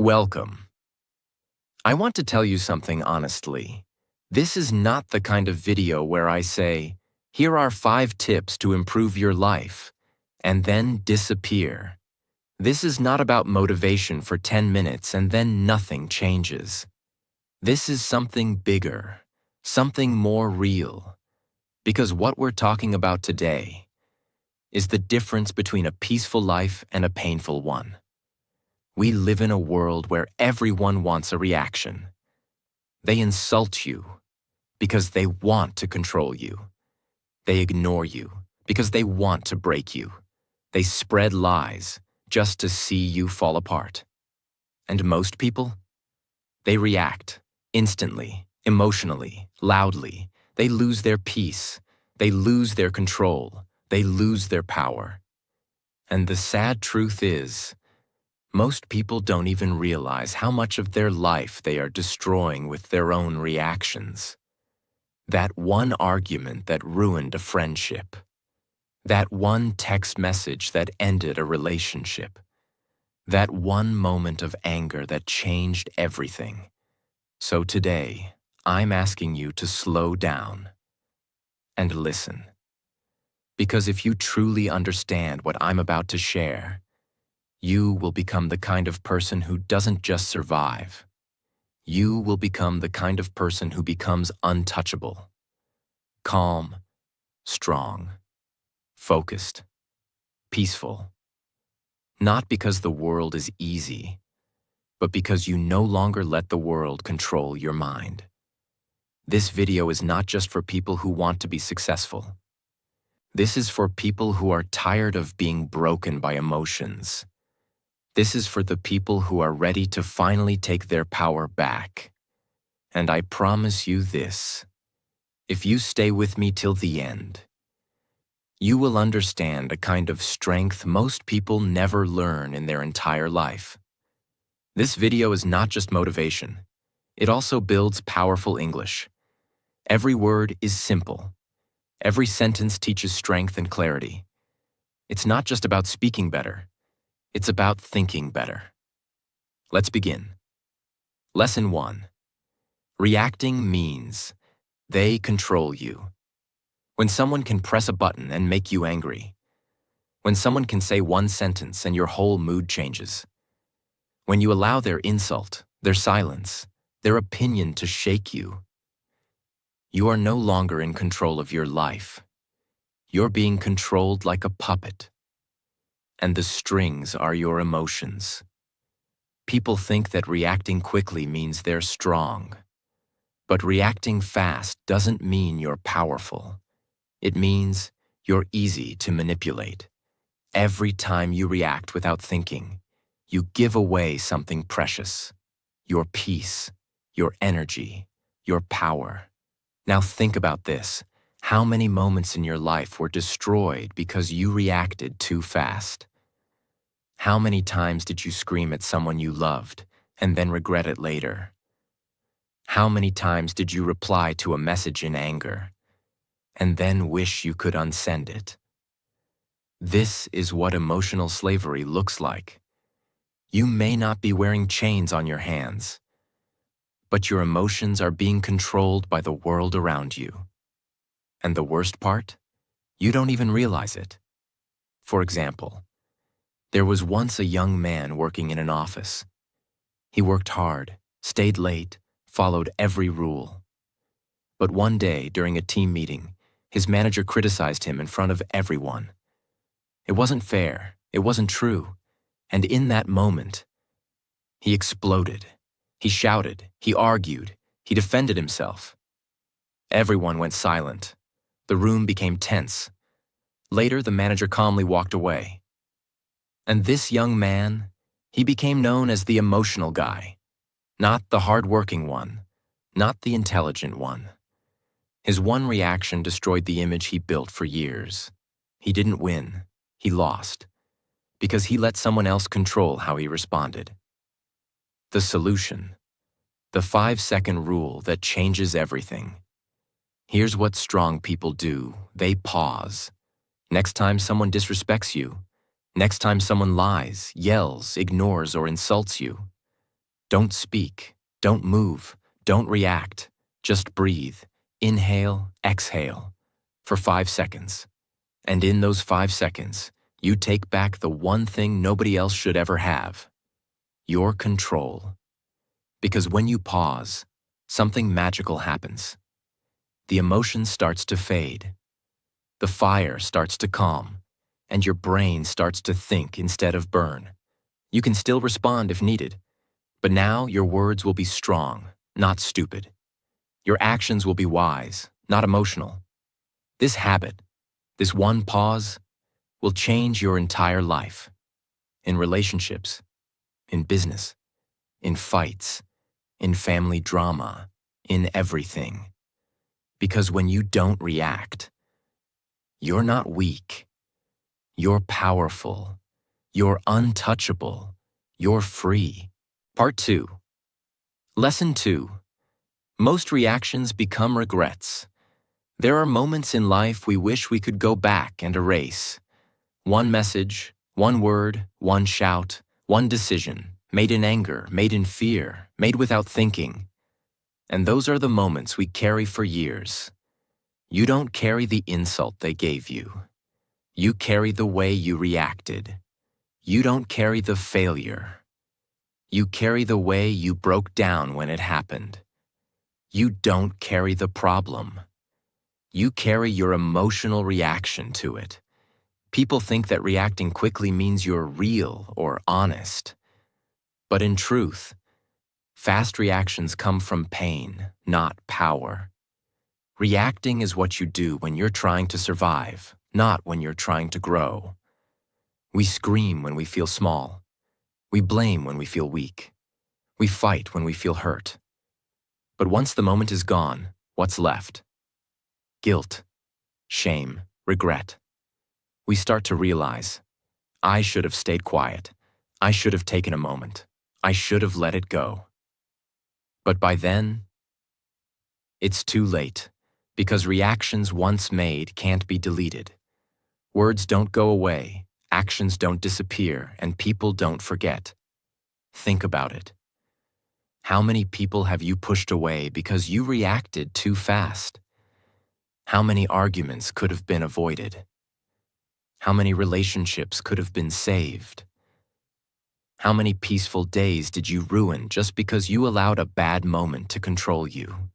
Welcome. I want to tell you something honestly. This is not the kind of video where I say, here are 5 tips to improve your life, and then disappear. This is not about motivation for 10 minutes and then nothing changes. This is something bigger, something more real. Because what we're talking about today is the difference between a peaceful life and a painful one. We live in a world where everyone wants a reaction. They insult you because they want to control you. They ignore you because they want to break you. They spread lies just to see you fall apart. And most people? They react instantly, emotionally, loudly. They lose their peace. They lose their control. They lose their power. And the sad truth is, most people don't even realize how much of their life they are destroying with their own reactions. That one argument that ruined a friendship. That one text message that ended a relationship. That one moment of anger that changed everything. So today, I'm asking you to slow down and listen. Because if you truly understand what I'm about to share, you will become the kind of person who doesn't just survive. You will become the kind of person who becomes untouchable. Calm, strong, focused, peaceful. Not because the world is easy, but because you no longer let the world control your mind. This video is not just for people who want to be successful. This is for people who are tired of being broken by emotions. This is for the people who are ready to finally take their power back. And I promise you this, if you stay with me till the end, you will understand a kind of strength most people never learn in their entire life. This video is not just motivation. It also builds powerful English. Every word is simple. Every sentence teaches strength and clarity. It's not just about speaking better. It's about thinking better. Let's begin. Lesson 1. Reacting means they control you. When someone can press a button and make you angry. When someone can say one sentence and your whole mood changes. When you allow their insult, their silence, their opinion to shake you. You are no longer in control of your life. You're being controlled like a puppet. And the strings are your emotions. People think that reacting quickly means they're strong. But reacting fast doesn't mean you're powerful. It means you're easy to manipulate. Every time you react without thinking, you give away something precious. Your peace, your energy, your power. Now think about this. How many moments in your life were destroyed because you reacted too fast? How many times did you scream at someone you loved and then regret it later? How many times did you reply to a message in anger and then wish you could unsend it? This is what emotional slavery looks like. You may not be wearing chains on your hands, but your emotions are being controlled by the world around you. And the worst part? You don't even realize it. For example, there was once a young man working in an office. He worked hard, stayed late, followed every rule. But one day, during a team meeting, his manager criticized him in front of everyone. It wasn't fair, it wasn't true, and in that moment, he exploded. He shouted, he argued, he defended himself. Everyone went silent. The room became tense. Later, the manager calmly walked away. And this young man, he became known as the emotional guy, not the hard-working one, not the intelligent one. His one reaction destroyed the image he built for years. He didn't win, he lost, because he let someone else control how he responded. The solution, the 5-second rule that changes everything. Here's what strong people do. They pause. Next time someone disrespects you, next time someone lies, yells, ignores, or insults you, Don't speak, don't move, don't react. Just breathe. Inhale, exhale for 5 seconds. And in those 5 seconds, you take back the one thing nobody else should ever have: your control. Because when you pause, something magical happens. The emotion starts to fade. The fire starts to calm, and your brain starts to think instead of burn. You can still respond if needed, but now your words will be strong, not stupid. Your actions will be wise, not emotional. This habit, this one pause, will change your entire life. In relationships, in business, in fights, in family drama, in everything. Because when you don't react, you're not weak. You're powerful. You're untouchable. You're free. Part 2. Lesson 2. Most reactions become regrets. There are moments in life we wish we could go back and erase. One message, one word, one shout, one decision, made in anger, made in fear, made without thinking. And those are the moments we carry for years. You don't carry the insult they gave you. You carry the way you reacted. You don't carry the failure. You carry the way you broke down when it happened. You don't carry the problem. You carry your emotional reaction to it. People think that reacting quickly means you're real or honest. But in truth, fast reactions come from pain, not power. Reacting is what you do when you're trying to survive, not when you're trying to grow. We scream when we feel small. We blame when we feel weak. We fight when we feel hurt. But once the moment is gone, what's left? Guilt, shame, regret. We start to realize, I should have stayed quiet. I should have taken a moment. I should have let it go. But by then, it's too late, because reactions once made can't be deleted. Words don't go away, actions don't disappear, and people don't forget. Think about it. How many people have you pushed away because you reacted too fast? How many arguments could have been avoided? How many relationships could have been saved? How many peaceful days did you ruin just because you allowed a bad moment to control you?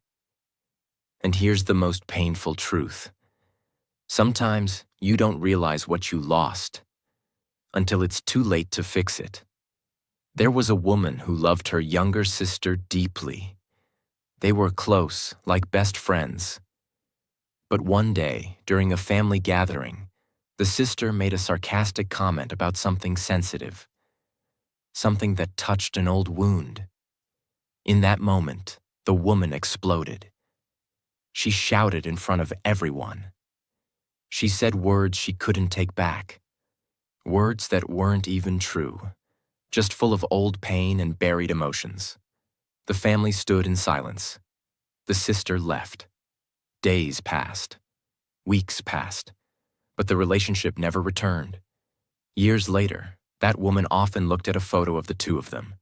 And here's the most painful truth. Sometimes you don't realize what you lost until it's too late to fix it. There was a woman who loved her younger sister deeply. They were close, like best friends. But one day, during a family gathering, the sister made a sarcastic comment about something sensitive, something that touched an old wound. In that moment, the woman exploded. She shouted in front of everyone. She said words she couldn't take back, words that weren't even true, just full of old pain and buried emotions. The family stood in silence. The sister left. Days passed. Weeks passed. But the relationship never returned. Years later, that woman often looked at a photo of the two of them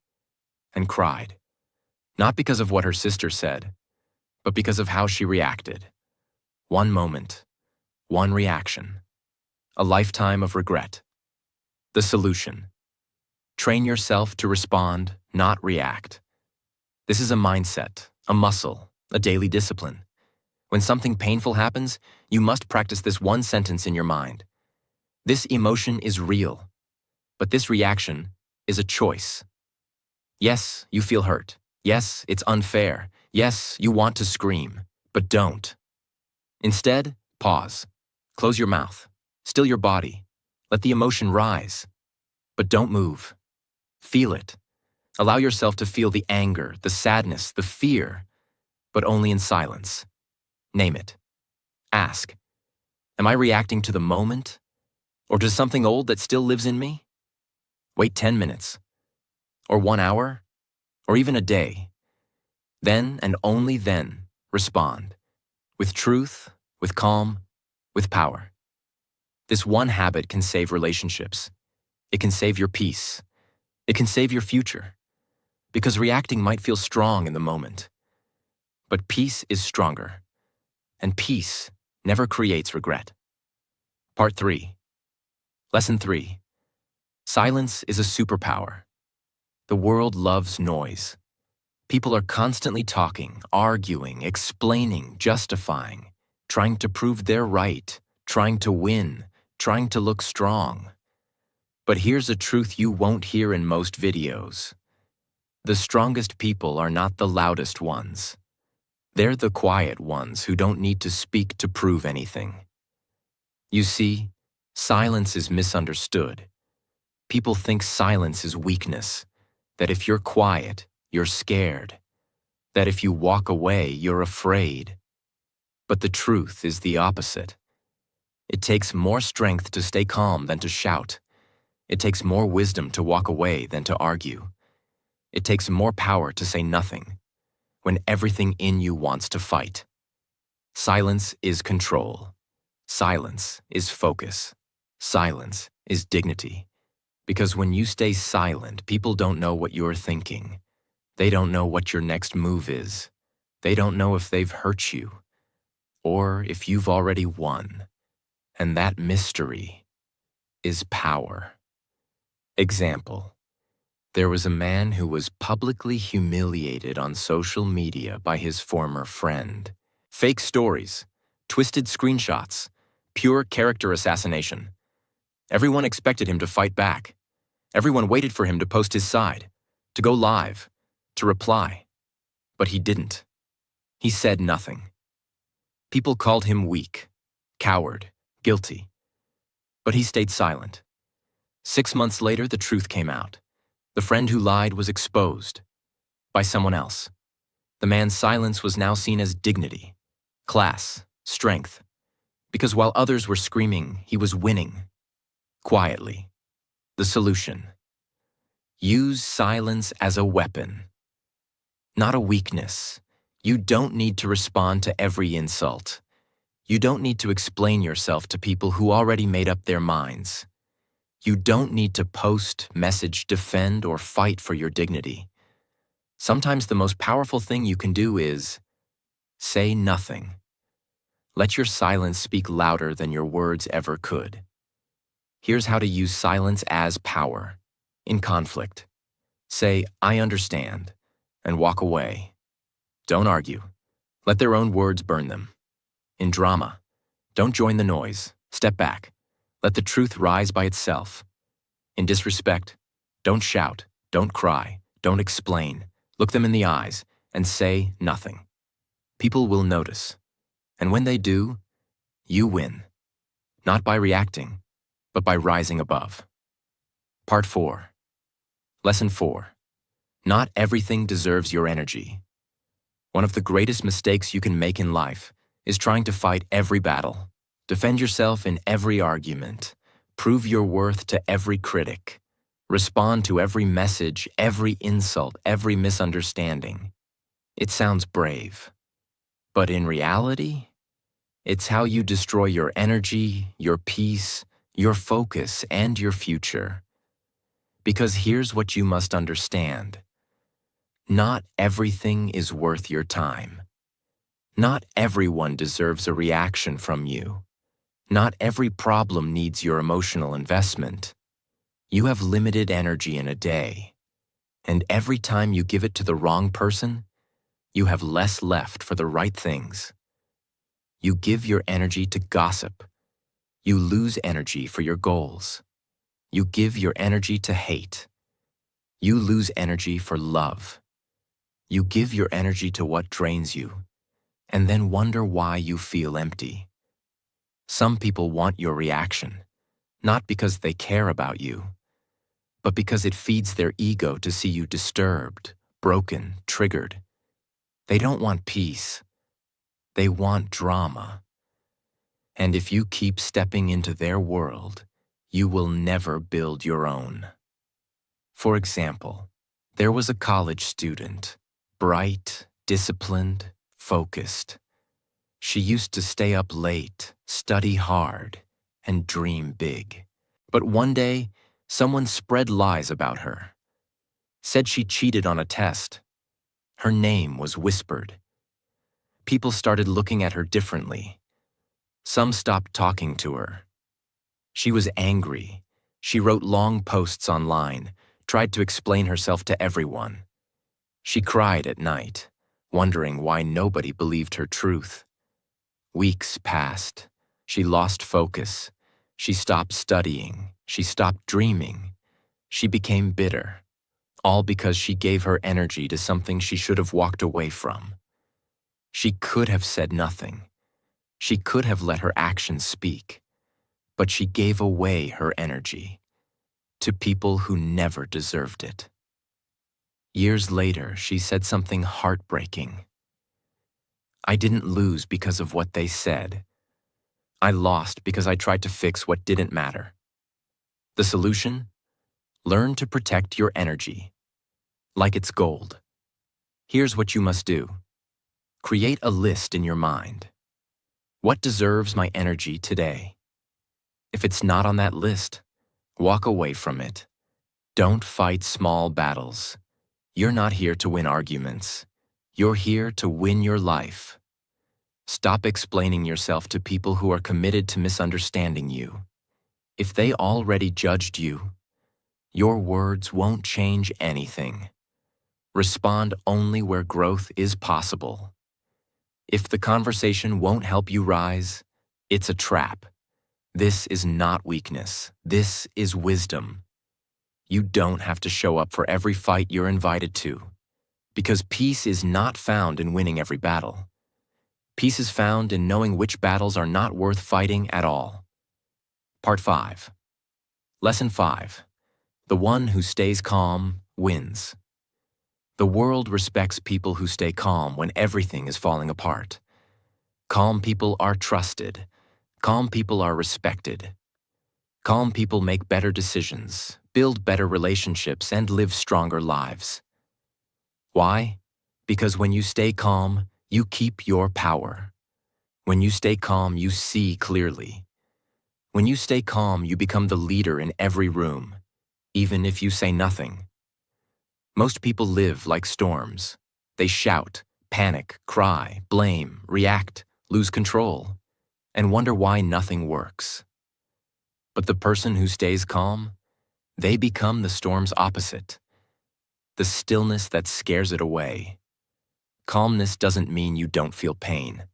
and cried. Not because of what her sister said, but because of how she reacted. One moment, one reaction, a lifetime of regret. The solution: train yourself to respond, not react. This is a mindset, a muscle, a daily discipline. When something painful happens, you must practice this one sentence in your mind. This emotion is real, but this reaction is a choice. Yes, you feel hurt. Yes, it's unfair. Yes, you want to scream, but don't. Instead, pause. Close your mouth. Still your body. Let the emotion rise. But don't move. Feel it. Allow yourself to feel the anger, the sadness, the fear, but only in silence. Name it. Ask, am I reacting to the moment or to something old that still lives in me? Wait 10 minutes, or 1 hour, or even a day. Then and only then respond. With truth, with calm, with power. This one habit can save relationships. It can save your peace. It can save your future. because reacting might feel strong in the moment. But peace is stronger, and peace never creates regret. Part 3. Lesson 3. Silence is a superpower. The world loves noise. People are constantly talking, arguing, explaining, justifying, trying to prove they're right, trying to win, trying to look strong. But here's a truth you won't hear in most videos. The strongest people are not the loudest ones. They're the quiet ones who don't need to speak to prove anything. You see, silence is misunderstood. People think silence is weakness, that if you're quiet, you're scared, that if you walk away, you're afraid. But the truth is the opposite. It takes more strength to stay calm than to shout. It takes more wisdom to walk away than to argue. It takes more power to say nothing when everything in you wants to fight. Silence is control. Silence is focus. Silence is dignity. Because when you stay silent, people don't know what you're thinking. They don't know what your next move is. They don't know if they've hurt you or if you've already won. And that mystery is power. Example: there was a man who was publicly humiliated on social media by his former friend. Fake stories, twisted screenshots, pure character assassination. Everyone expected him to fight back. Everyone waited for him to post his side, to go live, to reply. But he didn't. He said nothing. People called him weak, coward, guilty. But he stayed silent. 6 months later, the truth came out. The friend who lied was exposed by someone else. The man's silence was now seen as dignity, class, strength. Because while others were screaming, he was winning. Quietly. The solution: use silence as a weapon. Not a weakness. You don't need to respond to every insult. You don't need to explain yourself to people who already made up their minds. You don't need to post, message, defend, or fight for your dignity. Sometimes the most powerful thing you can do is say nothing. Let your silence speak louder than your words ever could. Here's how to use silence as power. In conflict, say, "I understand," and walk away. Don't argue. Let their own words burn them. In drama, don't join the noise. Step back. Let the truth rise by itself. In disrespect, don't shout, don't cry, don't explain. Look them in the eyes and say nothing. People will notice. And when they do, you win. Not by reacting, but by rising above. Part 4. Lesson 4. Not everything deserves your energy. One of the greatest mistakes you can make in life is trying to fight every battle, defend yourself in every argument, prove your worth to every critic, respond to every message, every insult, every misunderstanding. It sounds brave, but in reality, it's how you destroy your energy, your peace, your focus, and your future. Because here's what you must understand. Not everything is worth your time. Not everyone deserves a reaction from you. Not every problem needs your emotional investment. You have limited energy in a day, and every time you give it to the wrong person, you have less left for the right things. You give your energy to gossip. You lose energy for your goals. You give your energy to hate. You lose energy for love. You give your energy to what drains you, and then wonder why you feel empty. Some people want your reaction, not because they care about you, but because it feeds their ego to see you disturbed, broken, triggered. They don't want peace. They want drama. And if you keep stepping into their world, you will never build your own. For example, there was a college student, bright, disciplined, focused. She used to stay up late, study hard, and dream big. But one day, someone spread lies about her. said she cheated on a test. Her name was whispered. People started looking at her differently. Some stopped talking to her. She was angry. She wrote long posts online, tried to explain herself to everyone. She cried at night, wondering why nobody believed her truth. Weeks passed. She lost focus. She stopped studying. She stopped dreaming. She became bitter, all because she gave her energy to something she should have walked away from. She could have said nothing. She could have let her actions speak. But she gave away her energy to people who never deserved it. Years later, she said something heartbreaking. I didn't lose because of what they said. I lost because I tried to fix what didn't matter. The solution? Learn to protect your energy, like it's gold. Here's what you must do. Create a list in your mind. What deserves my energy today? If it's not on that list, walk away from it. Don't fight small battles. You're not here to win arguments. You're here to win your life. Stop explaining yourself to people who are committed to misunderstanding you. If they already judged you, your words won't change anything. Respond only where growth is possible. If the conversation won't help you rise, it's a trap. This is not weakness. This is wisdom. You don't have to show up for every fight you're invited to, because peace is not found in winning every battle. Peace is found in knowing which battles are not worth fighting at all. Part 5. Lesson 5. The one who stays calm wins. The world respects people who stay calm when everything is falling apart. Calm people are trusted. Calm people are respected. Calm people make better decisions, build better relationships, and live stronger lives. Why? Because when you stay calm, you keep your power. When you stay calm, you see clearly. When you stay calm, you become the leader in every room, even if you say nothing. Most people live like storms. They shout, panic, cry, blame, react, lose control, and wonder why nothing works. But the person who stays calm, they become the storm's opposite, the stillness that scares it away. Calmness doesn't mean you don't feel pain.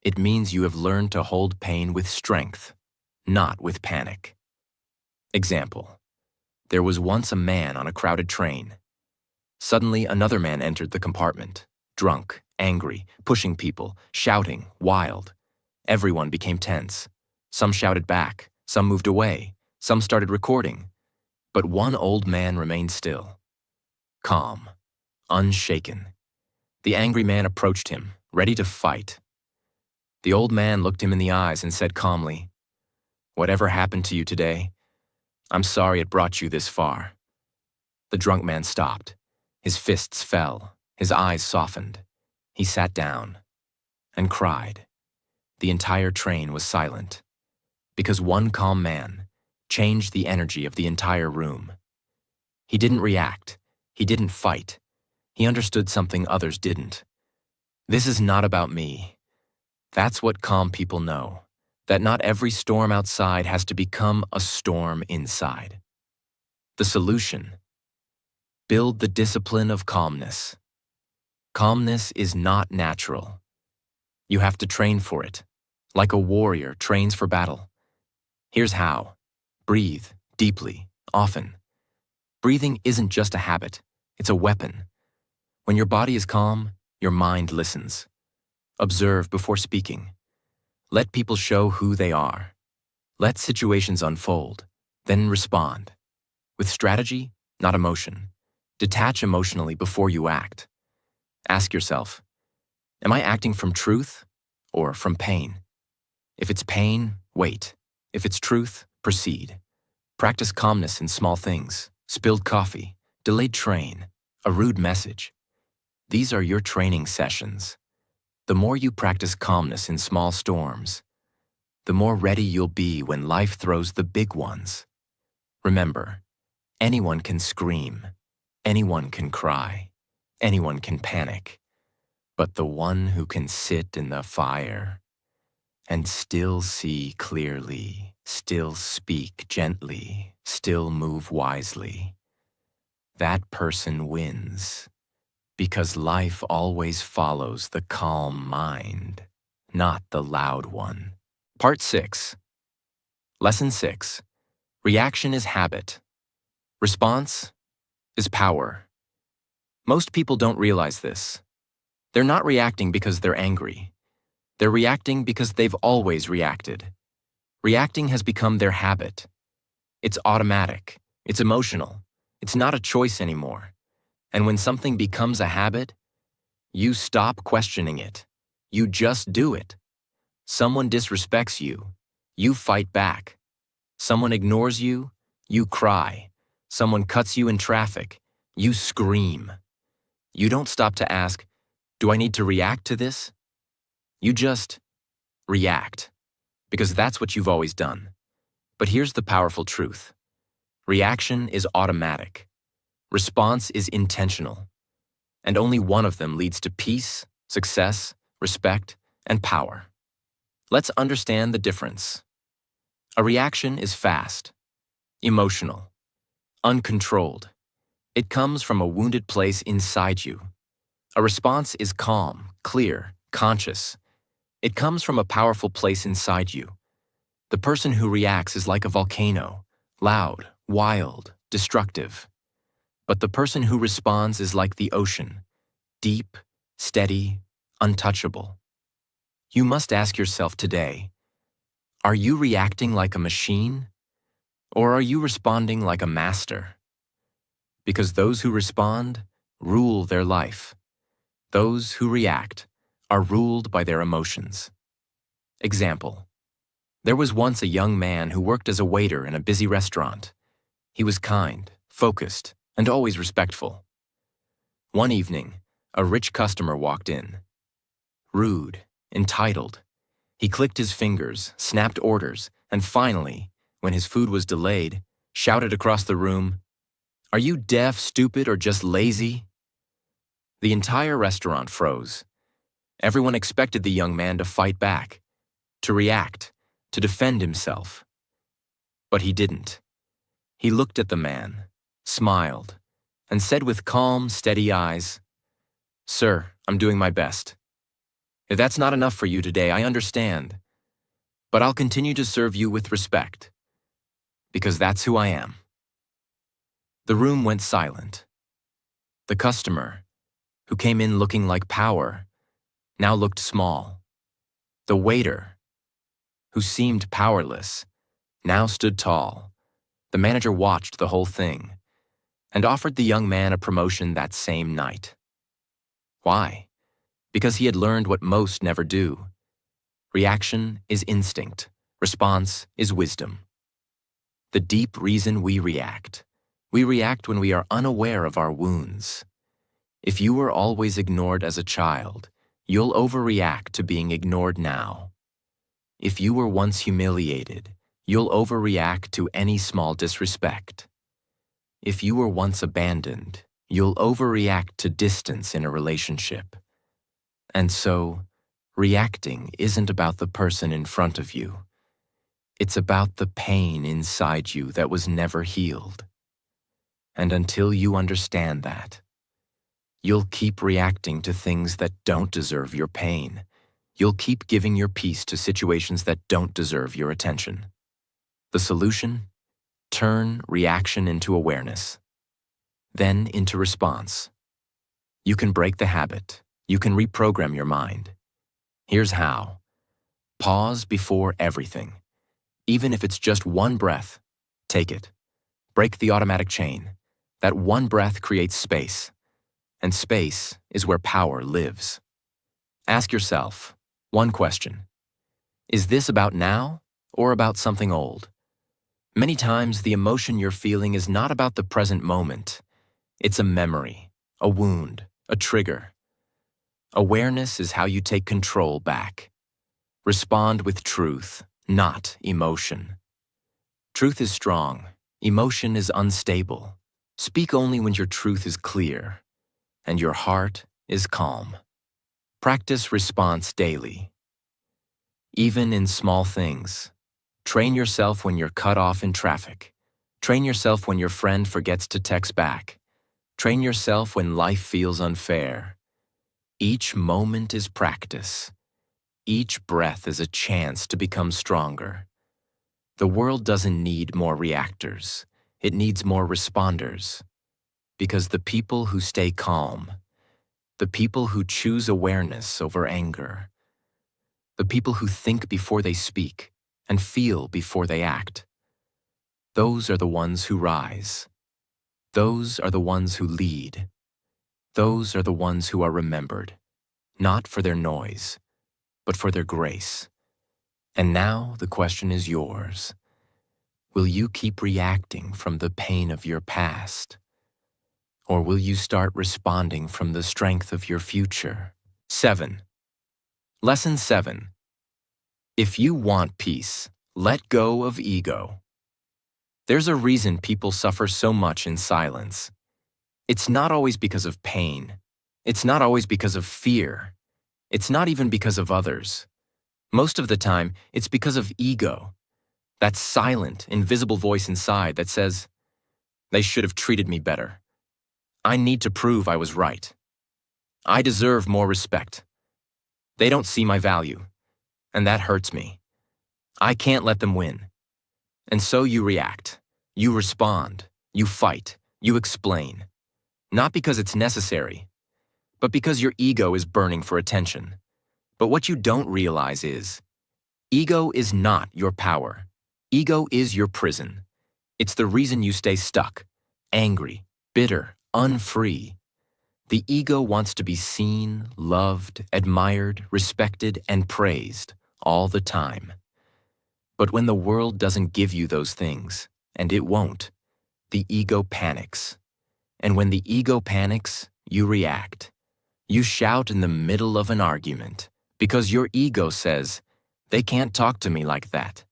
It means you have learned to hold pain with strength, not with panic. Example: there was once a man on a crowded train. Suddenly, another man entered the compartment, drunk, angry, pushing people, shouting, wild. Everyone became tense. Some shouted back, some moved away, some started recording. But one old man remained still, calm, unshaken. The angry man approached him, ready to fight. The old man looked him in the eyes and said calmly, "Whatever happened to you today, I'm sorry it brought you this far." The drunk man stopped. His fists fell. His eyes softened. He sat down and cried. The entire train was silent, because one calm man changed the energy of the entire room. He didn't react. He didn't fight. He understood something others didn't. This is not about me. That's what calm people know, that not every storm outside has to become a storm inside. The solution: build the discipline of calmness. Calmness is not natural. You have to train for it, like a warrior trains for battle. Here's how. Breathe deeply, often. Breathing isn't just a habit, it's a weapon. When your body is calm, your mind listens. Observe before speaking. Let people show who they are. Let situations unfold, then respond. With strategy, not emotion. Detach emotionally before you act. Ask yourself, am I acting from truth or from pain? If it's pain, wait. If it's truth, proceed. Practice calmness in small things: spilled coffee, delayed train, a rude message. These are your training sessions. The more you practice calmness in small storms, the more ready you'll be when life throws the big ones. Remember, anyone can scream, Anyone can cry. Anyone can panic. But the one who can sit in the fire and still see clearly, still speak gently, still move wisely, that person wins. Because life always follows the calm mind, not the loud one. Part 6. Lesson 6. Reaction is habit. Response is power. Most people don't realize this. They're not reacting because they're angry. They're reacting because they've always reacted. Reacting has become their habit. It's automatic. It's emotional. It's not a choice anymore. And when something becomes a habit, you stop questioning it. You just do it. Someone disrespects you. You fight back. Someone ignores you. You cry. Someone cuts you in traffic. You scream. You don't stop to ask, do I need to react to this? You just react, because that's what you've always done. But here's the powerful truth. Reaction is automatic. Response is intentional. And only one of them leads to peace, success, respect, and power. Let's understand the difference. A reaction is fast, emotional, uncontrolled. It comes from a wounded place inside you. A response is calm, clear, conscious. It comes from a powerful place inside you. The person who reacts is like a volcano, loud, wild, destructive. But the person who responds is like the ocean, deep, steady, untouchable. You must ask yourself today, are you reacting like a machine, or are you responding like a master? Because those who respond rule their life. Those who react are ruled by their emotions. Example: there was once a young man who worked as a waiter in a busy restaurant. He was kind, focused, and always respectful. One evening, a rich customer walked in. Rude, entitled. He clicked his fingers, snapped orders, and finally, when his food was delayed, shouted across the room, "Are you deaf, stupid, or just lazy?" The entire restaurant froze. Everyone expected the young man to fight back, to react, to defend himself. But he didn't. He looked at the man, smiled, and said with calm, steady eyes, "Sir, I'm doing my best. If that's not enough for you today, I understand. But I'll continue to serve you with respect, because that's who I am." The room went silent. The customer, who came in looking like power, now looked small. The waiter, who seemed powerless, now stood tall. The manager watched the whole thing and offered the young man a promotion that same night. Why? Because he had learned what most never do. Reaction is instinct. Response is wisdom. The deep reason we react when we are unaware of our wounds. If you were always ignored as a child, you'll overreact to being ignored now. If you were once humiliated, you'll overreact to any small disrespect. If you were once abandoned, you'll overreact to distance in a relationship. And so, reacting isn't about the person in front of you. It's about the pain inside you that was never healed. And until you understand that, you'll keep reacting to things that don't deserve your pain. You'll keep giving your peace to situations that don't deserve your attention. The solution? Turn reaction into awareness, then into response. You can break the habit. You can reprogram your mind. Here's how. Pause before everything. Even if it's just one breath, take it. Break the automatic chain. That one breath creates space. And space is where power lives. Ask yourself one question. Is this about now or about something old? Many times the emotion you're feeling is not about the present moment. It's a memory, a wound, a trigger. Awareness is how you take control back. Respond with truth, not emotion. Truth is strong. Emotion is unstable. Speak only when your truth is clear and your heart is calm. Practice response daily. Even in small things. Train yourself when you're cut off in traffic. Train yourself when your friend forgets to text back. Train yourself when life feels unfair. Each moment is practice. Each breath is a chance to become stronger. The world doesn't need more reactors. It needs more responders. Because the people who stay calm, the people who choose awareness over anger, the people who think before they speak and feel before they act, those are the ones who rise. Those are the ones who lead. Those are the ones who are remembered, not for their noise, but for their grace. And now the question is yours. Will you keep reacting from the pain of your past? Or will you start responding from the strength of your future? 7. Lesson 7. If you want peace, let go of ego. There's a reason people suffer so much in silence. It's not always because of pain. It's not always because of fear. It's not even because of others. Most of the time, it's because of ego. That silent, invisible voice inside that says, "They should have treated me better. I need to prove I was right. I deserve more respect. They don't see my value, and that hurts me. I can't let them win." And so you react, you respond, you fight, you explain. Not because it's necessary, but because your ego is burning for attention. But what you don't realize is, ego is not your power. Ego is your prison. It's the reason you stay stuck, angry, bitter, unfree. The ego wants to be seen, loved, admired, respected, and praised all the time. But when the world doesn't give you those things, and it won't, the ego panics. And when the ego panics, you react. You shout in the middle of an argument because your ego says, "They can't talk to me like that."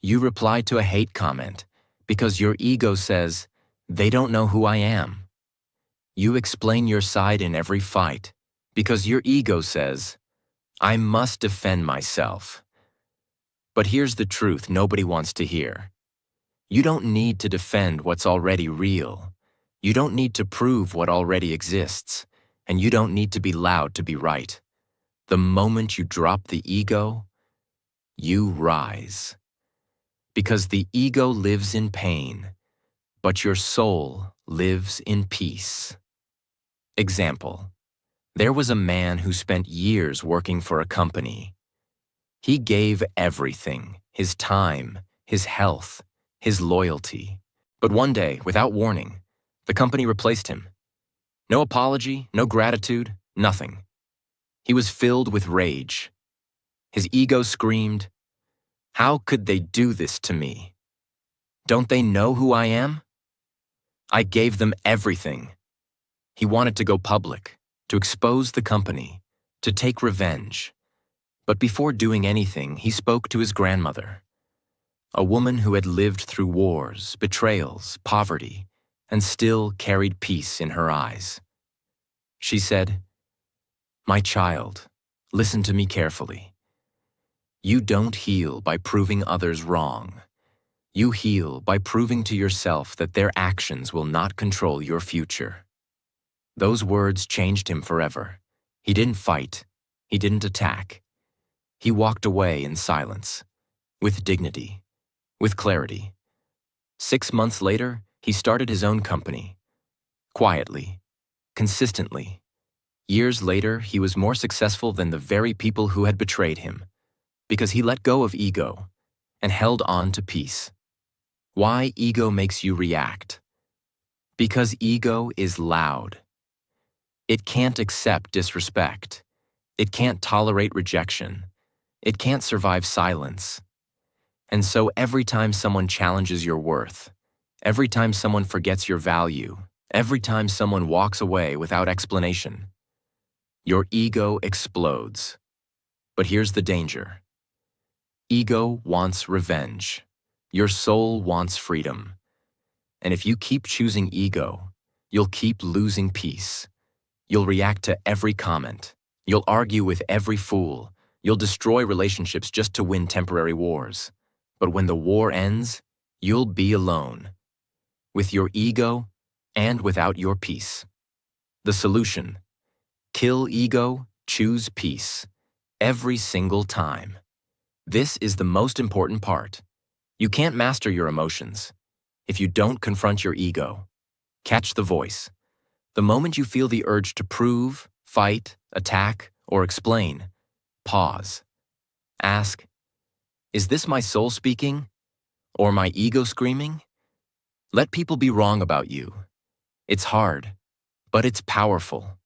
You reply to a hate comment because your ego says, "They don't know who I am." You explain your side in every fight because your ego says, "I must defend myself." But here's the truth nobody wants to hear. You don't need to defend what's already real. You don't need to prove what already exists. And you don't need to be loud to be right. The moment you drop the ego, you rise. Because the ego lives in pain, but your soul lives in peace. Example: there was a man who spent years working for a company. He gave everything, his time, his health, his loyalty. But one day, without warning, the company replaced him. No apology, no gratitude, nothing. He was filled with rage. His ego screamed, "How could they do this to me? Don't they know who I am? I gave them everything." He wanted to go public, to expose the company, to take revenge. But before doing anything, he spoke to his grandmother, a woman who had lived through wars, betrayals, poverty, and still carried peace in her eyes. She said, "My child, listen to me carefully. You don't heal by proving others wrong. You heal by proving to yourself that their actions will not control your future." Those words changed him forever. He didn't fight. He didn't attack. He walked away in silence, with dignity, with clarity. 6 months later, he started his own company. Quietly, consistently. Years later, he was more successful than the very people who had betrayed him, because he let go of ego and held on to peace. Why ego makes you react? Because ego is loud. It can't accept disrespect. It can't tolerate rejection. It can't survive silence. And so every time someone challenges your worth, every time someone forgets your value, every time someone walks away without explanation, your ego explodes. But here's the danger. Ego wants revenge. Your soul wants freedom. And if you keep choosing ego, you'll keep losing peace. You'll react to every comment. You'll argue with every fool. You'll destroy relationships just to win temporary wars. But when the war ends, you'll be alone, with your ego and without your peace. The solution: kill ego, choose peace, every single time. This is the most important part. You can't master your emotions if you don't confront your ego. Catch the voice. The moment you feel the urge to prove, fight, attack, or explain, pause. Ask, is this my soul speaking? Or my ego screaming? Let people be wrong about you. It's hard, but it's powerful.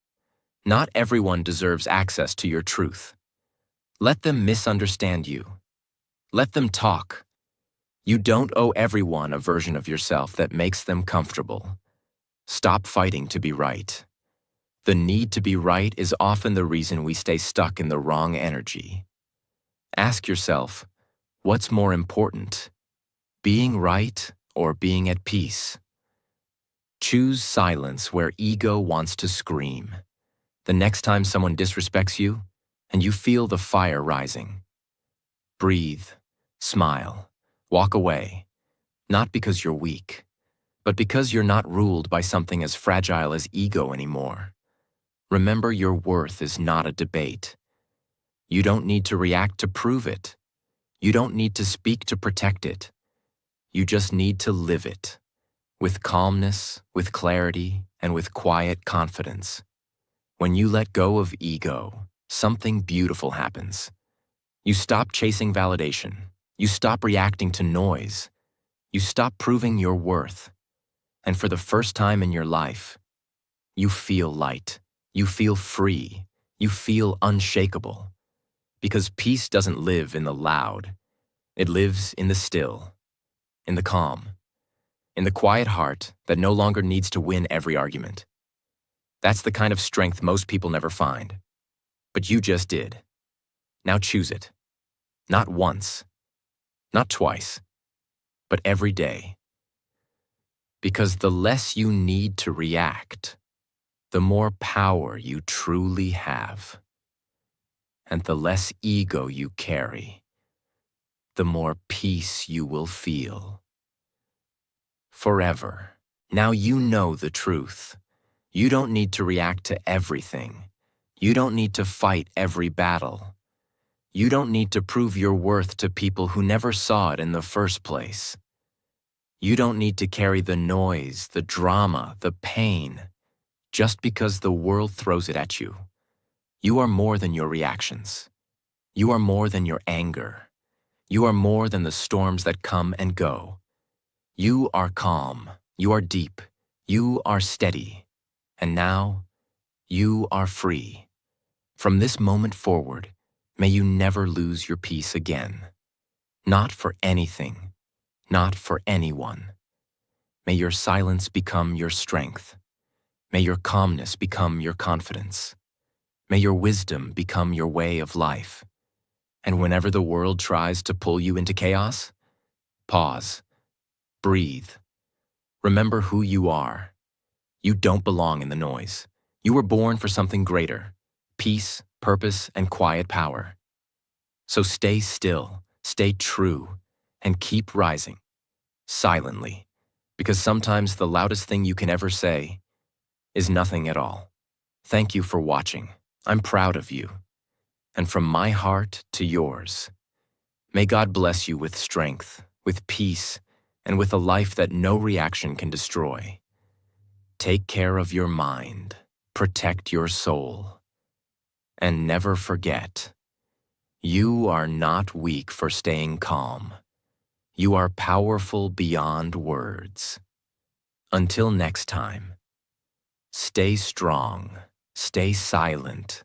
Not everyone deserves access to your truth. Let them misunderstand you. Let them talk. You don't owe everyone a version of yourself that makes them comfortable. Stop fighting to be right. The need to be right is often the reason we stay stuck in the wrong energy. Ask yourself, what's more important? Being right or being at peace? Choose silence where ego wants to scream. The next time someone disrespects you and you feel the fire rising, breathe, smile, walk away, not because you're weak, but because you're not ruled by something as fragile as ego anymore. Remember, your worth is not a debate. You don't need to react to prove it. You don't need to speak to protect it. You just need to live it, with calmness, with clarity, and with quiet confidence. When you let go of ego, something beautiful happens. You stop chasing validation. You stop reacting to noise. You stop proving your worth. And for the first time in your life, you feel light. You feel free. You feel unshakable. Because peace doesn't live in the loud. It lives in the still, in the calm, in the quiet heart that no longer needs to win every argument. That's the kind of strength most people never find. But you just did. Now choose it. Not once, not twice, but every day. Because the less you need to react, the more power you truly have. And the less ego you carry, the more peace you will feel. Forever. Now you know the truth. You don't need to react to everything. You don't need to fight every battle. You don't need to prove your worth to people who never saw it in the first place. You don't need to carry the noise, the drama, the pain, just because the world throws it at you. You are more than your reactions. You are more than your anger. You are more than the storms that come and go. You are calm. You are deep. You are steady. And now, you are free. From this moment forward, may you never lose your peace again. Not for anything. Not for anyone. May your silence become your strength. May your calmness become your confidence. May your wisdom become your way of life. And whenever the world tries to pull you into chaos, pause, breathe. Remember who you are. You don't belong in the noise. You were born for something greater: peace, purpose, and quiet power. So stay still, stay true, and keep rising, silently, because sometimes the loudest thing you can ever say is nothing at all. Thank you for watching. I'm proud of you. And from my heart to yours, may God bless you with strength, with peace, and with a life that no reaction can destroy. Take care of your mind, protect your soul, and never forget, you are not weak for staying calm. You are powerful beyond words. Until next time, stay strong, stay silent,